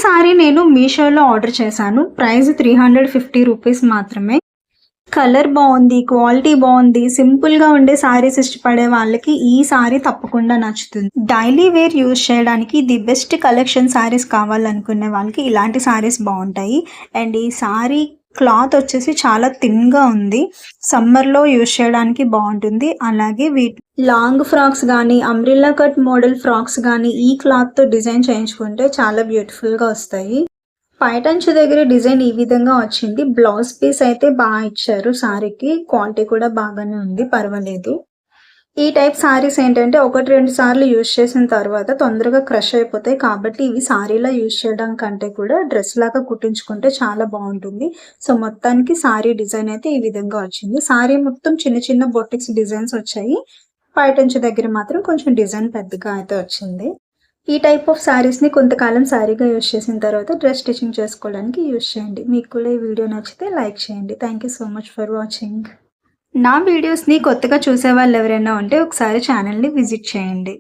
Sorry నేను మీషోలో order చేశాను. ప్రైస్ 350 రూపీస్ మాత్రమే. కలర్ బాగుంది, క్వాలిటీ బాగుంది. సింపుల్గా ఉండే సారీస్ ఇష్టపడే వాళ్ళకి ఈ సారీ తప్పకుండా నచ్చుతుంది. డైలీ వేర్ యూజ్ చేయడానికి ది బెస్ట్ కలెక్షన్ సారీస్ కావాలనుకునే వాళ్ళకి ఇలాంటి సారీస్ బాగుంటాయి. అండ్ ఈ సారీ క్లాత్ వచ్చేసి చాలా థిన్గా ఉంది. సమ్మర్లో యూజ్ చేయడానికి బాగుంటుంది. అలాగే లాంగ్ ఫ్రాక్స్ కానీ, అంబ్రిల్లా కట్ మోడల్ ఫ్రాక్స్ కానీ ఈ క్లాత్తో డిజైన్ చేయించుకుంటే చాలా బ్యూటిఫుల్గా వస్తాయి. పైటంచు దగ్గర డిజైన్ ఈ విధంగా వచ్చింది. బ్లౌజ్ పీస్ అయితే బాగా ఇచ్చారు. సారీకి క్వాలిటీ కూడా బాగానే ఉంది, పర్వాలేదు. ఈ టైప్ సారీస్ ఏంటంటే 1-2 సార్లు యూజ్ చేసిన తర్వాత తొందరగా క్రష్ అయిపోతాయి. కాబట్టి ఇవి సారీలా యూజ్ చేయడం కంటే కూడా డ్రెస్ లాగా కుట్టించుకుంటే చాలా బాగుంటుంది. సో మొత్తానికి సారీ డిజైన్ అయితే ఈ విధంగా వచ్చింది. సారీ మొత్తం చిన్న చిన్న బొటిక్స్ డిజైన్స్ వచ్చాయి. పైటంచు దగ్గర మాత్రం కొంచెం డిజైన్ పెద్దగా అయితే వచ్చింది. ఈ టైప్ ఆఫ్ సారీస్ని కొంతకాలం సారీగా యూజ్ చేసిన తర్వాత డ్రెస్ స్టిచ్చింగ్ చేసుకోవడానికి యూజ్ చేయండి. మీకు కూడా ఈ వీడియో నచ్చితే లైక్ చేయండి. Thank you so much for watching. నా వీడియోస్ని కొత్తగా చూసే వాళ్ళు ఎవరైనా ఉంటే ఒకసారి ఛానల్ని విజిట్ చేయండి.